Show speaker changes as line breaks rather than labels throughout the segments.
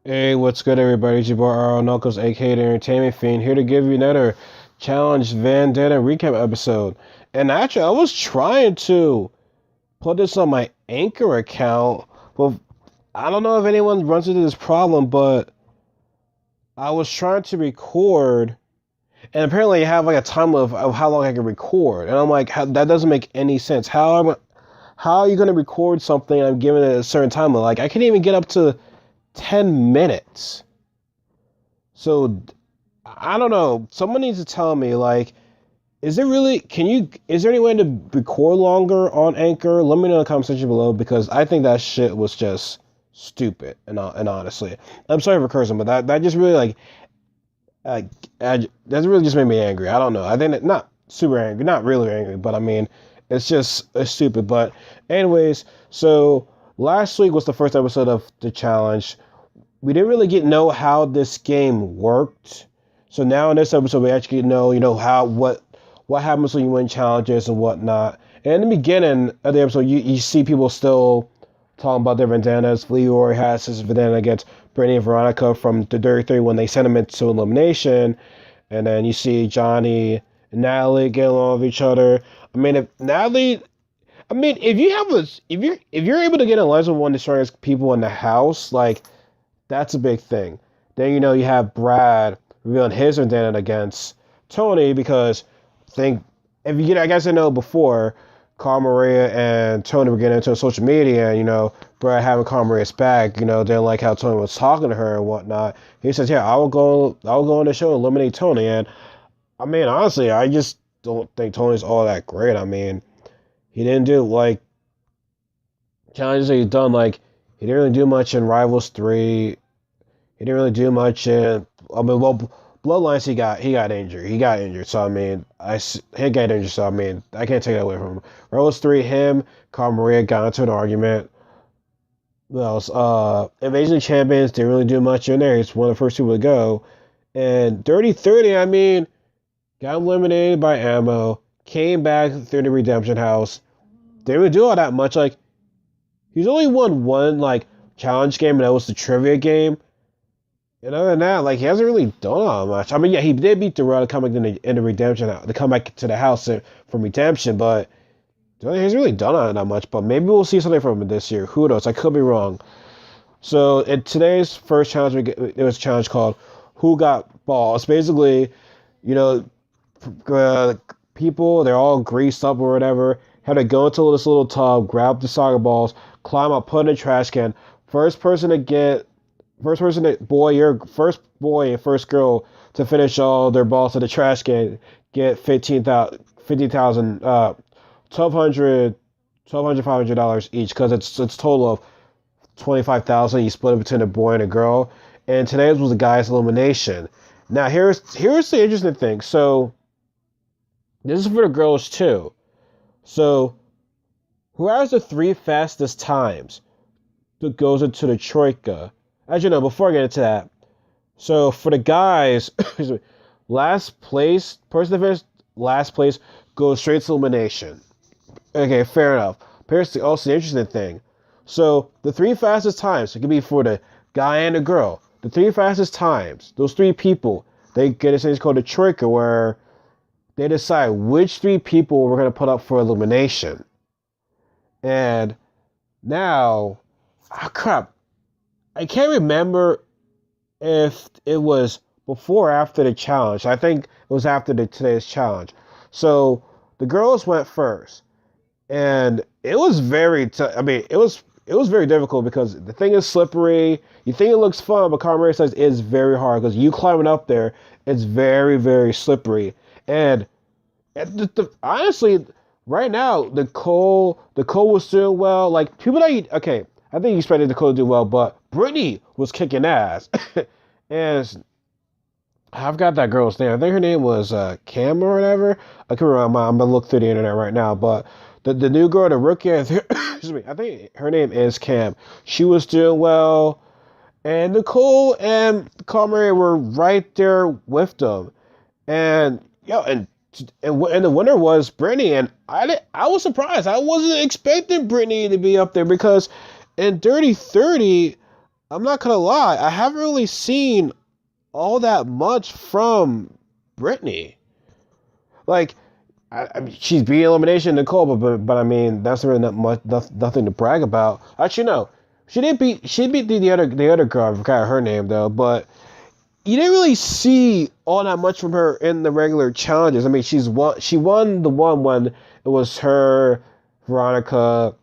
Hey, what's good, everybody? It's your boy Arl Knuckles, aka the Entertainment Fiend, here to give you another Challenge Vendetta recap episode. And actually, I was trying to put this on my Anchor account. Well, I don't know if anyone runs into this problem, but I was trying to record, and apparently, I have like a time of how long I can record. And I'm like, that doesn't make any sense. How are you going to record something and I'm giving it a certain time? Like, I can't even get up to 10 minutes. So I don't know. Someone needs to tell me, like, is there any way to record longer on Anchor? Let me know in the comment section below because I think that shit was just stupid. And honestly, I'm sorry for cursing, but that just really, uh, that really just made me angry. I don't know. I think not super angry, not really angry, but I mean, it's stupid. But, anyways, so last week was the first episode of the challenge. We didn't really know how this game worked. So now in this episode, we actually know, how what happens when you win challenges and whatnot. And in the beginning of the episode, you see people still talking about their vendettas. Leroy has his vendetta against Brittany and Veronica from the Dirty 3 when they sent him into elimination. And then you see Johnny and Natalie get along with each other. I mean, if you have if you're able to get in alliance with one of the strongest people in the house, like, that's a big thing. Then you have Brad revealing his vendetta against Tony because think if you get I guess I know before Carl Maria and Tony were getting into social media and Brad having Carl Maria's back, didn't like how Tony was talking to her and whatnot. He says, yeah, I will go on the show and eliminate Tony. And I mean, honestly, I just don't think Tony's all that great. I mean, he didn't do like challenges that he's done, like he didn't really do much in Rivals 3. He didn't really do much in. I mean, well, Bloodlines he got injured. He got injured. So I mean, he got injured. So I mean, I can't take that away from him. Rose 3, him, Carl Maria got into an argument. What else? Invasion of Champions didn't really do much in there. He's one of the first people to go. And Dirty 30, I mean, got eliminated by Ammo. Came back through the Redemption House. Didn't really do all that much. Like, he's only won one like challenge game, and that was the trivia game. And other than that, like, he hasn't really done all much. I mean, yeah, he did beat the to come back in the Redemption, to come back to the house from Redemption, but he hasn't really done all that much. But maybe we'll see something from him this year. Who knows? I could be wrong. So in today's first challenge, there was a challenge called "Who Got Balls." Basically, you know, people, they're all greased up or whatever, had to go into this little tub, grab the soccer balls, climb up, put in a trash can. First boy and first girl to finish all their balls to the trash can get 15,000, $1,200 each, because it's a total of 25,000. You split it between a boy and a girl. And today's was the guys' elimination. Now here's the interesting thing. So this is for the girls too. So who has the 3 fastest times that goes into the troika? As you know, before I get into that, so for the guys, last place, person that finished last place goes straight to elimination. Okay, fair enough. Here's also the interesting thing. So the 3 fastest times, it could be for the guy and the girl. The 3 fastest times, those 3 people, they get a thing called a troika, where they decide which 3 people we're going to put up for elimination. And now, crap, I can't remember if it was before or after the challenge. I think it was after today's challenge. So the girls went first, and it was it was very difficult because the thing is slippery. You think it looks fun, but Carmen says it's very hard because you climbing up there, it's very, very slippery. And honestly, right now, Nicole was doing well. Like, people okay, I think you expected Nicole to do well, but Brittany was kicking ass. And I've got that girl's name. I think her name was Cam or whatever. I can't remember. I'm gonna look through the internet right now. But the new girl, the rookie, excuse me, I think her name is Cam. She was doing well, and Nicole and Carmen were right there with them. And and the winner was Brittany, and I was surprised. I wasn't expecting Brittany to be up there because in Dirty 30, I'm not gonna lie, I haven't really seen all that much from Brittany. Like, I mean, she's being elimination Nicole, but I mean that's really not much, nothing to brag about. Actually, no, she beat the other girl. I forgot her name though, but you didn't really see all that much from her in the regular challenges. I mean, she won the one when it was her, Veronica,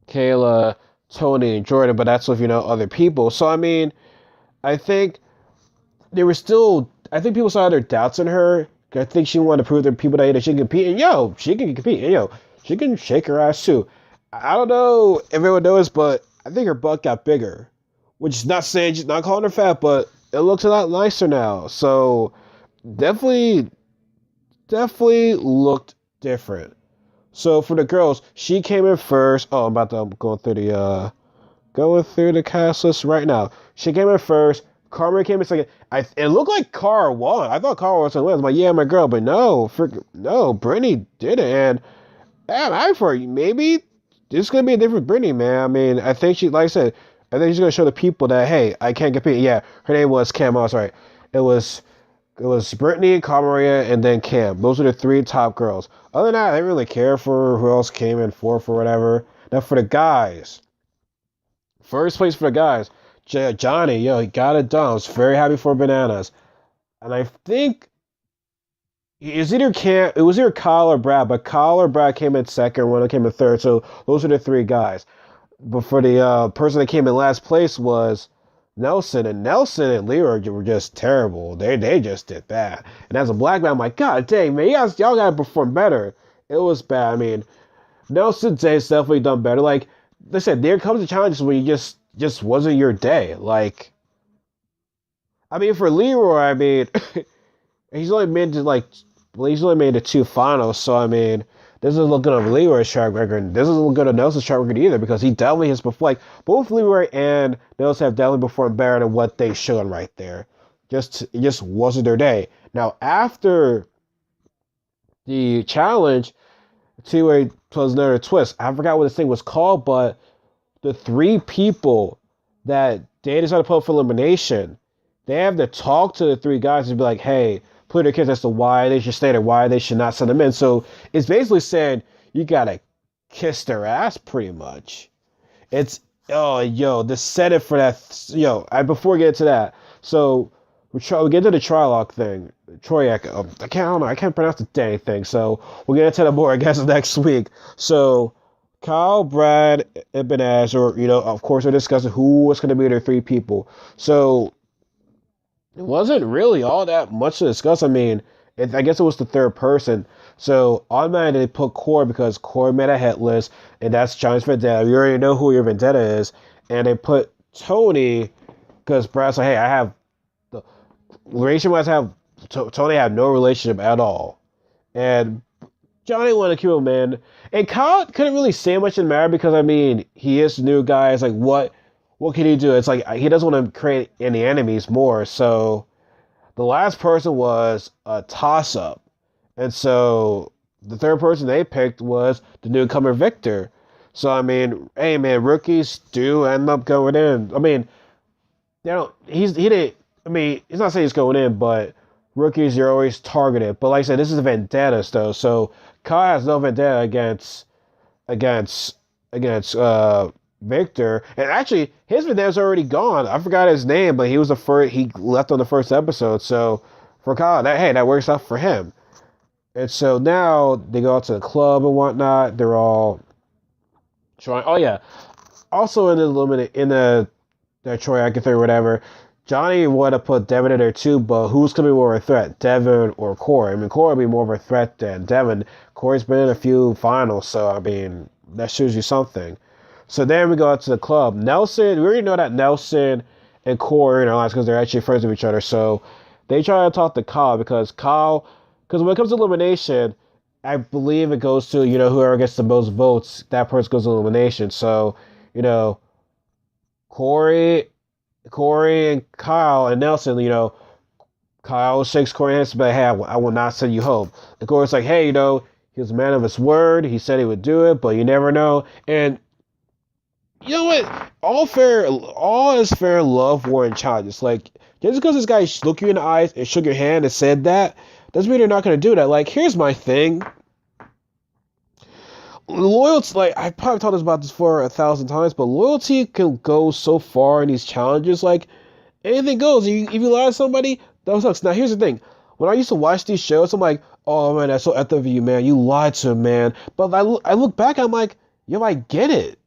Kayla, Tony, and Jordan, but that's with other people. So I mean, I think there were still. I think people saw their doubts in her. I think she wanted to prove to people that she can compete, and she can compete, and she can shake her ass too. I don't know if everyone knows, but I think her butt got bigger, which is not saying she's not calling her fat, but it looks a lot nicer now. So definitely, definitely looked different. So for the girls, she came in first. Oh, I'm about to going through the cast list right now. She came in first. Carmen came in second. It looked like Cara won. I thought Cara was gonna win. I was like, yeah, my girl, but no, Brittany did it, and I'm for you. Maybe this is gonna be a different Brittany, man. I mean, I think like I said, I think she's gonna show the people that hey, I can compete. Yeah, her name was Cam. I was right. It was Brittany, Maria, and then Cam. Those are the three top girls. Other than that, I didn't really care for who else came in fourth or whatever. Now for the guys, first place for the guys. Johnny, he got it done. I was very happy for Bananas. And I think it was either Kyle or Brad, but Kyle or Brad came in second, one came in third. So those are the three guys. But for the person that came in last place was Nelson, and Nelson and Leroy were just terrible. They just did bad. And as a black man, I'm like, God dang, man, y'all gotta perform better. It was bad. I mean, Nelson's day's definitely done better. Like I said, there comes the challenges when you just wasn't your day. Like, I mean, for Leroy, I mean, he's only made the two finals. So I mean, this isn't looking on Leroy's track record. This isn't looking on Nelson's track record either because he definitely has performed. Like both Leroy and Nelson have definitely performed better than what they shown right there. It just wasn't their day. Now after the challenge, two-way was another twist. I forgot what this thing was called, but the three people that they decided to put for elimination, they have to talk to the three guys and be like, hey, put their kids as to why they should stay there, why they should not send them in. So it's basically saying you gotta kiss their ass pretty much. It's the setup for that. Before we get to that, so we get to the Trilock thing. I can't pronounce the dang thing. So we'll get into that more, I guess, next week. So Kyle, Brad, and Benaz, of course, they're discussing who was going to be their three people. So it wasn't really all that much to discuss. I mean, I guess it was the third person. So automatically they put Core because Core made a hit list, and that's Johnny's Vendetta. You already know who your Vendetta is. And they put Tony because Brad's like, hey, I have the relation-wise, Tony had no relationship at all. And Johnny wanted to kill him, man. And Kyle couldn't really say much in the matter because, I mean, he is the new guy. It's like, what can he do? It's like, he doesn't want to create any enemies more. So the last person was a toss-up. And so the third person they picked was the newcomer Victor. So, I mean, hey, man, rookies do end up going in. I mean, he's not saying he's going in, but rookies, you're always targeted. But like I said, this is a Vendettas, though. So Kyle has no vendetta against Victor. And actually, his vendetta's already gone. I forgot his name, but he was he left on the first episode. So for Kyle, that works out for him. And so now they go out to the club and whatnot. They're all trying. Oh yeah. Also in the Troy Agatha or whatever, Johnny would have put Devin in there too, but who's going to be more of a threat, Devin or Corey? I mean, Corey would be more of a threat than Devin. Corey's been in a few finals, so I mean, that shows you something. So then we go out to the club. Nelson, we already know that Nelson and Corey are in our lives because they're actually friends with each other. So they try to talk to Kyle because when it comes to elimination, I believe it goes to, whoever gets the most votes, that person goes to elimination. So, Corey and Kyle and Nelson, Kyle shakes Corey hands and be like, hey, I will not send you home. And Corey's like, hey, he was a man of his word. He said he would do it, but you never know. And you know what? All is fair in love, war, and challenges. Like, just because this guy looked you in the eyes and shook your hand and said that, doesn't mean they're not going to do that. Like, here's my thing. Loyalty, like, I probably talked about this for 1,000 times, but loyalty can go so far in these challenges. Like, anything goes. If you lie to somebody, that sucks. Now, here's the thing. When I used to watch these shows, I'm like, oh, man, that's so ethical of you, man. You lied to him, man. But I look back, I'm like, yo, I get it.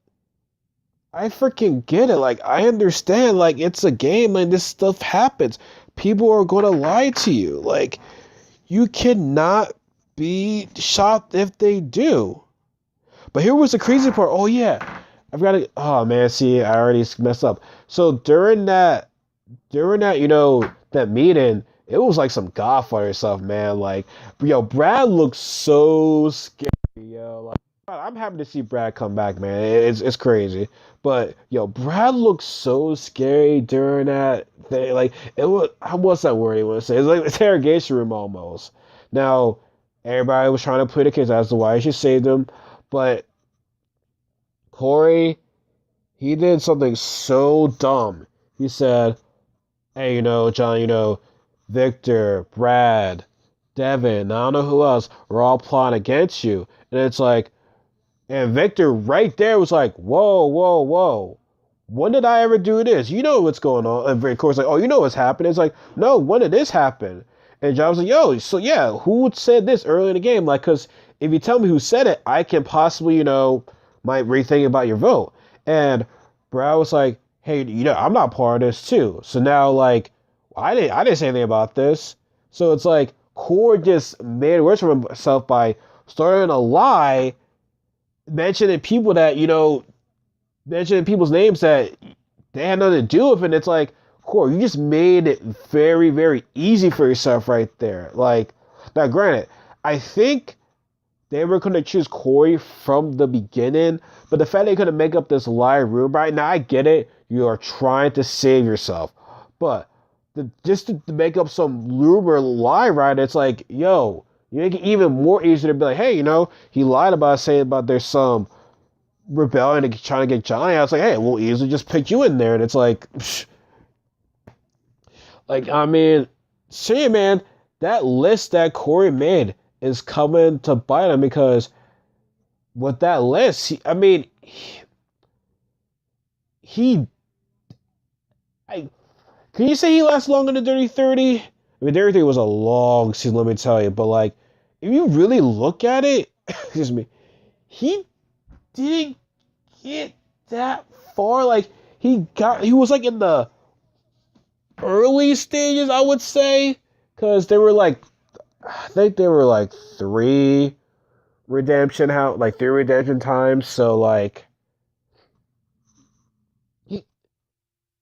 I freaking get it. Like, I understand. Like, it's a game and this stuff happens. People are going to lie to you. Like, you cannot be shocked if they do. But here was the crazy part. Oh, yeah. I've got to. Oh, man. See, I already messed up. So that meeting, it was like some Godfather stuff, man. Like, yo, Brad looks so scary, yo. Like, I'm happy to see Brad come back, man. It's crazy. But yo, Brad looks so scary during that thing. Like, it was, what's that word you want to say? It's like an interrogation room almost. Now, everybody was trying to play the case as to why he should save them, but Corey, he did something so dumb. He said, hey, John, Victor, Brad, Devin, I don't know who else, are all plotting against you. And it's like, and Victor right there was like, whoa, whoa, whoa. When did I ever do this? You know what's going on. And of course, like, oh, you know what's happening. It's like, no, when did this happen? And John was like, yo, so yeah, who said this early in the game? Like, because if you tell me who said it, I can possibly, might rethink about your vote. And Brad was like, hey, I'm not part of this too. So now, like, I didn't say anything about this. So it's like, Core just made it worse for himself by starting a lie, mentioning people that, mentioning people's names that they had nothing to do with it. And it's like, Core, you just made it very, very easy for yourself right there. Like, now granted, I think they were going to choose Corey from the beginning, but the fact they couldn't make up this lie room right now, I get it. You are trying to save yourself. But just to make up some rumor lie, right? It's like, yo, you make it even more easier to be like, hey, he lied about saying about there's some rebellion and trying to get Johnny. I was like, hey, we'll easily just pick you in there. And it's like, psh. Like, I mean, see, man, that list that Corey made is coming to bite him because with that list, can you say he lasts longer than Dirty 30? I mean, Dirty 30 was a long season, let me tell you. But, like, if you really look at it, excuse me, he didn't get that far. Like, he was, like, in the early stages, I would say. Because they were, like, I think there were, like, three redemption times. So, like,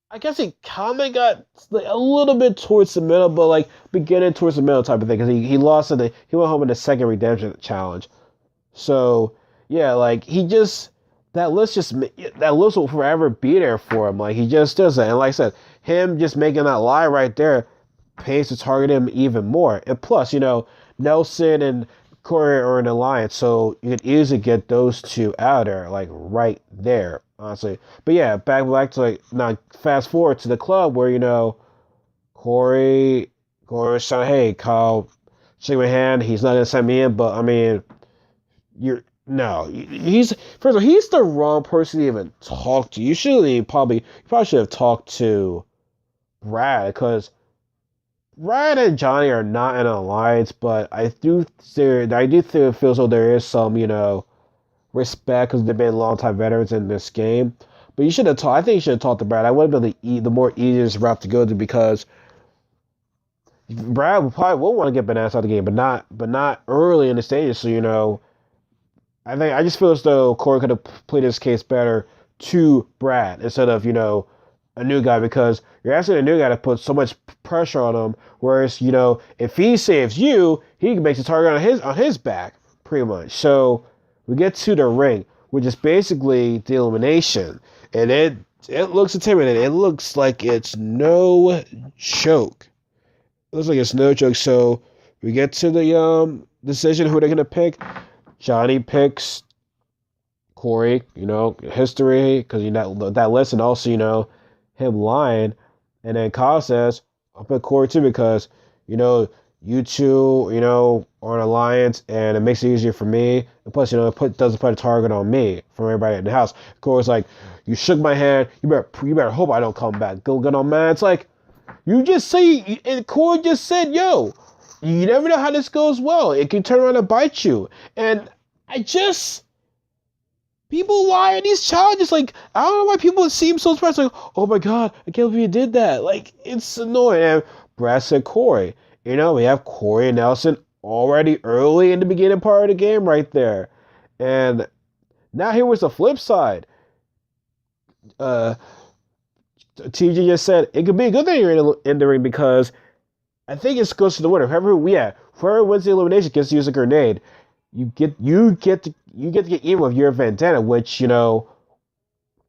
I guess he kind of got like, a little bit towards the middle, but like beginning towards the middle type of thing because he lost he went home in the second redemption challenge. So yeah, like that list will forever be there for him. Like he just doesn't, and like I said, him just making that lie right there pays to target him even more. And plus, Nelson and Corey are in alliance, so you could easily get those two out there, like right there, honestly. But yeah, back to like now fast forward to the club where Corey was saying, hey, Kyle, shake my hand. He's not gonna send me in, but I mean, he's first of all, he's the wrong person to even talk to. You probably should have talked to Brad because Ryan and Johnny are not in an alliance, but I do feel as though there is some, respect because they've been longtime veterans in this game. But I think you should have talked to Brad. I would have been the more easiest route to go to because Brad probably will want to get Bananas out of the game, but not early in the stages. So, I just feel as though Corey could have played his case better to Brad instead of, a new guy because you're asking a new guy to put so much pressure on him. Whereas, if he saves you, he makes a target on his back, pretty much. So we get to the ring, which is basically the elimination, and it looks intimidating. It looks like it's no joke. It looks like it's no joke. So we get to the decision who they're gonna pick. Johnny picks Corey, history, because that list, and also, him lying. And then Kyle says, I'll put Corey too because, you know, you two, are an alliance and it makes it easier for me. And plus, it doesn't put a target on me from everybody in the house. Corey's like, you shook my hand. You better hope I don't come back. Go get on, man. It's like, you just say, and Corey just said, yo, you never know how this goes well. It can turn around and bite you. And people lie on these challenges. Like, I don't know why people seem so surprised. Like, oh my God, I can't believe you did that. Like, it's annoying. And Brad said Corey. We have Corey and Nelson already early in the beginning part of the game right there. And now here was the flip side. TJ just said it could be a good thing you're in the ring because I think it goes to the winner. Whoever wins the elimination gets to use a grenade. You get to get even with your Vendetta, which get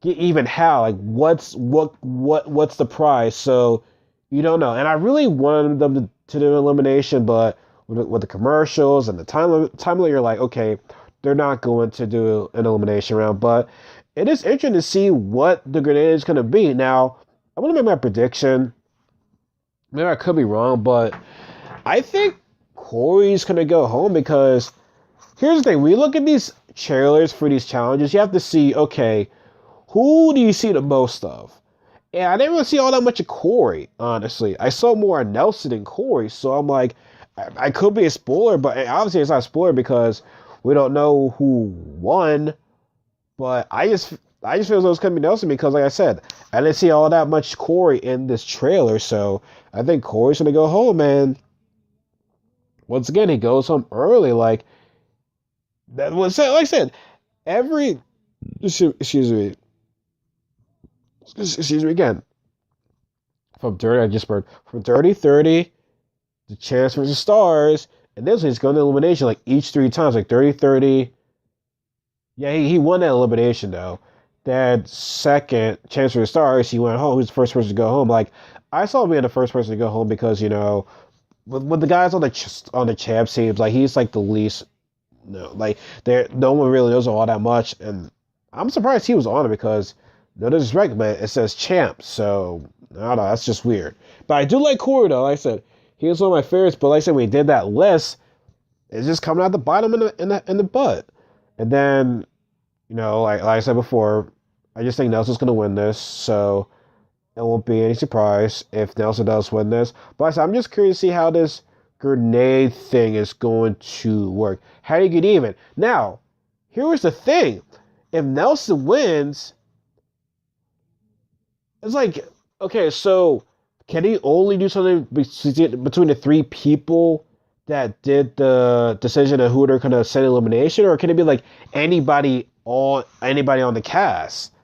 even how, like what's the prize? So you don't know. And I really wanted them to do elimination, but with the commercials and the time limit, you're like, okay, they're not going to do an elimination round. But it is interesting to see what the grenade is going to be. Now, I'm going to make my prediction. Maybe I could be wrong, but I think Corey's going to go home because here's the thing. When you look at these trailers for these challenges, you have to see, okay, who do you see the most of? And I didn't really see all that much of Corey, honestly. I saw more of Nelson than Corey, so I'm like, I could be a spoiler, but obviously it's not a spoiler because we don't know who won. But I just feel as though it's gonna be Nelson because, like I said, I didn't see all that much Corey in this trailer, so I think Corey's gonna go home. And once again, he goes home early. Like that was, like I said, excuse me again. From Dirty 30, the Chance versus Stars, and this he's going to elimination like each 3 times, like Dirty 30. Yeah, he won that elimination though. That second Chance versus Stars, he went home. He was the first person to go home. Like I saw him being the first person to go home because with the guys on the champ teams, like he's like the least. Like no one really knows all that much, and I'm surprised he was on it because. No disrespect, man. It says champ, so I don't know. That's just weird. But I do like Corey, though. Like I said, he was one of my favorites. But like I said, when he did that list, it's just coming out the bottom in the butt. And then, like I said before, I just think Nelson's gonna win this, so it won't be any surprise if Nelson does win this. But like I said, I'm just curious to see how this grenade thing is going to work. How do you get even? Now, here was the thing: if Nelson wins. It's like, okay, so can he only do something between the 3 people that did the decision of who they're going to send elimination, or can it be like anybody on the cast?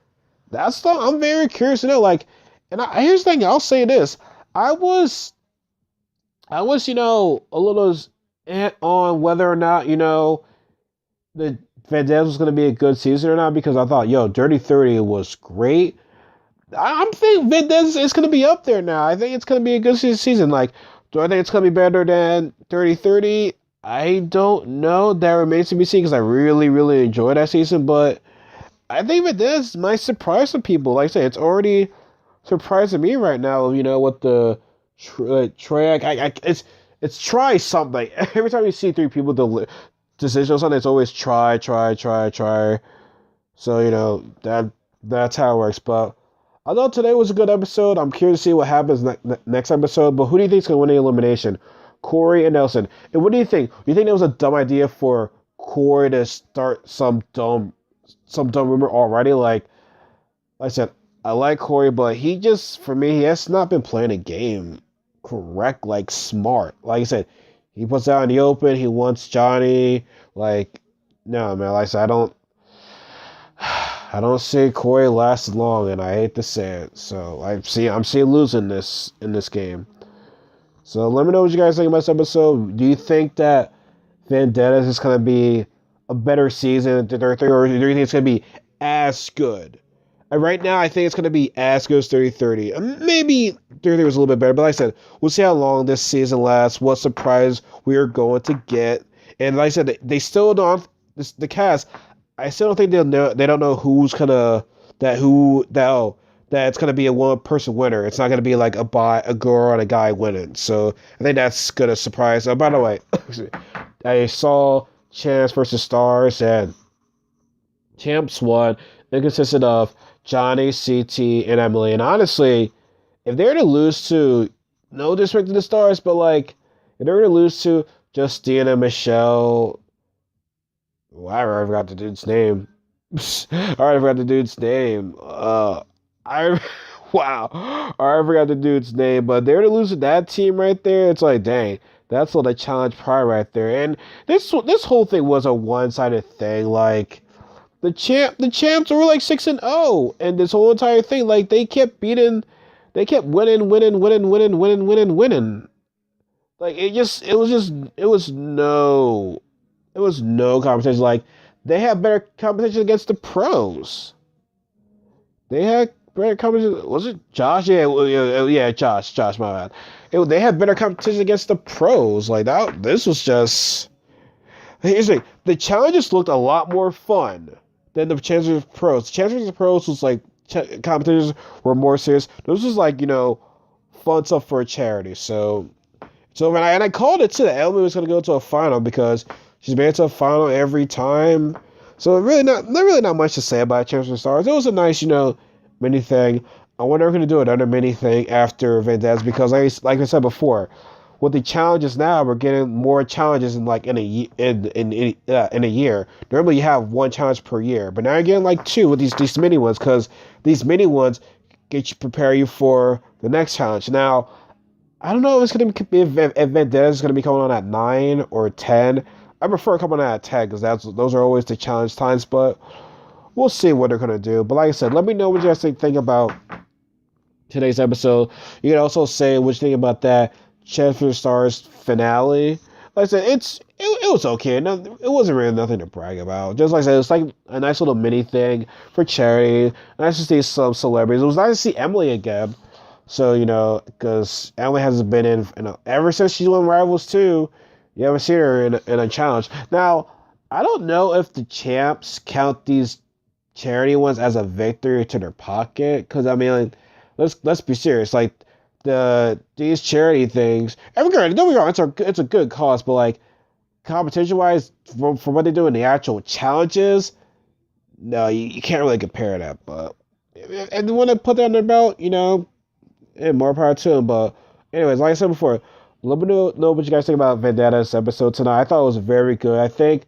I'm very curious to know. Like, and here's the thing. I'll say this: I was, a little on whether or not the Vendettas was going to be a good season or not because I thought, Dirty 30 was great. I'm thinking Vendettas is going to be up there now. I think it's going to be a good season. Like, do I think it's going to be better than 30-30? I don't know. That remains to be seen because I really, really enjoyed that season. But I think Vendettas might surprise some people. Like I say, it's already surprising me right now. What the track. It's try something. Every time you see 3 people decision on something, it's always try. So that's how it works. But I thought today was a good episode. I'm curious to see what happens next episode. But who do you think is going to win the elimination? Corey and Nelson. And what do you think? Do you think it was a dumb idea for Corey to start some dumb rumor already? Like I said, I like Corey, but for me, he has not been playing a game correct, like smart. Like I said, he puts out in the open. He wants Johnny. Like, no, man. Like I said, I don't see Corey last long, and I hate to say it. So I'm seeing losing this in this game. So let me know what you guys think about this episode. Do you think that Vendettas is going to be a better season than 30, or do you think it's going to be as good? And right now, I think it's going to be as good as 30-30. Maybe 30 was a little bit better, but like I said, we'll see how long this season lasts, what surprise we are going to get. And like I said, they still don't, the cast, I still don't think they'll know. They don't know who's gonna that it's gonna be a one person winner. It's not gonna be like a girl and a guy winning. So I think that's gonna surprise. Oh, by the way, I saw Champs versus Stars and Champs won. It consisted of Johnny, CT, and Emily. And honestly, if they're to lose to, no disrespect to the Stars, but like if they're to lose to Justina, Michelle, I already forgot the dude's name. I already forgot the dude's name. I wow, I already forgot the dude's name. But they're to lose to that team right there. It's like, dang, that's what a challenge pride right there. And this whole thing was a one sided thing. Like the champs were like 6-0, and this whole entire thing, like they kept winning. Like it was no competition. Like they had better competition against the pros. They had better competition. Was it Josh? Yeah, Josh. My bad. They had better competition against the pros. Like that. This was just. Here's the thing. The challenges looked a lot more fun than the Challenges of Pros. The Challenges of Pros was like competitions were more serious. This was like fun stuff for a charity. So when I called it too, that Elmi was gonna go to a final because she's made it to a final every time. So really not much to say about Champions of Stars. It was a nice, mini thing. I wonder if we're gonna do another mini thing after Vendettas because like I said before, with the challenges now, we're getting more challenges in a year. Normally you have one challenge per year, but now you're getting like two with these mini ones because these mini ones prepare you for the next challenge. Now I don't know if it's gonna be if Vendettas is gonna be coming on at 9 or 10. I prefer coming on at 10 because those are always the challenge times, but we'll see what they're gonna do. But like I said, let me know what you guys think about today's episode. You can also say what you think about that Champions of the Stars finale. Like I said, it was okay. No, it wasn't really nothing to brag about. Just like I said, it's like a nice little mini thing for charity. Nice to see some celebrities. It was nice to see Emily again. So, because Emily hasn't been in ever since she won Rivals 2, you haven't seen her in a challenge. Now, I don't know if the champs count these charity ones as a victory to their pocket. Because, I mean, let's be serious. Like, these charity things, don't get me wrong, it's a good cause, but, like, competition-wise, from what they do in the actual challenges, no, you can't really compare that. But, and they want to put that on their belt, and more power to him. But anyways, like I said before, let me know what you guys think about Vendettas episode tonight. I thought it was very good. I think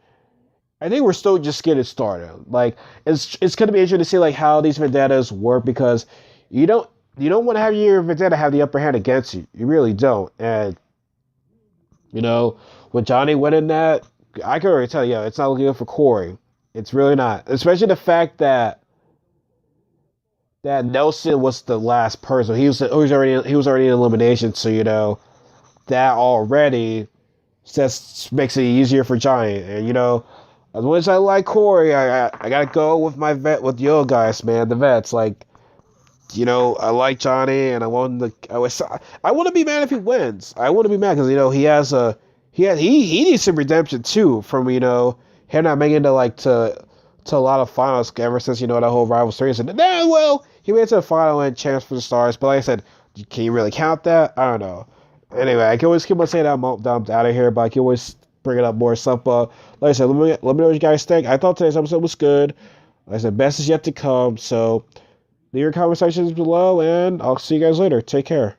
we're still just getting started. Like it's gonna be interesting to see like how these Vendettas work because you don't want to have your Vendetta have the upper hand against you. You really don't. And with Johnny winning that, I can already tell you, it's not looking good for Corey. It's really not. Especially the fact that Nelson was the last person. He was already in elimination, so that already just makes it easier for Johnny. And as much as I like Corey, I gotta go with my vet with yo guys, man, the vets. Like, I like Johnny, and I want to be mad if he wins. I want to be mad because he needs some redemption too from him not making it to a lot of finals ever since that whole Rivals 3. And well, he made it to the final and Champs for the Stars. But like I said, can you really count that? I don't know. Anyway, I can always keep on saying that I'm out of here, but I can always bring it up more stuff. But like I said, let me know what you guys think. I thought today's episode was good. Like I said, best is yet to come. So leave your conversations below, and I'll see you guys later. Take care.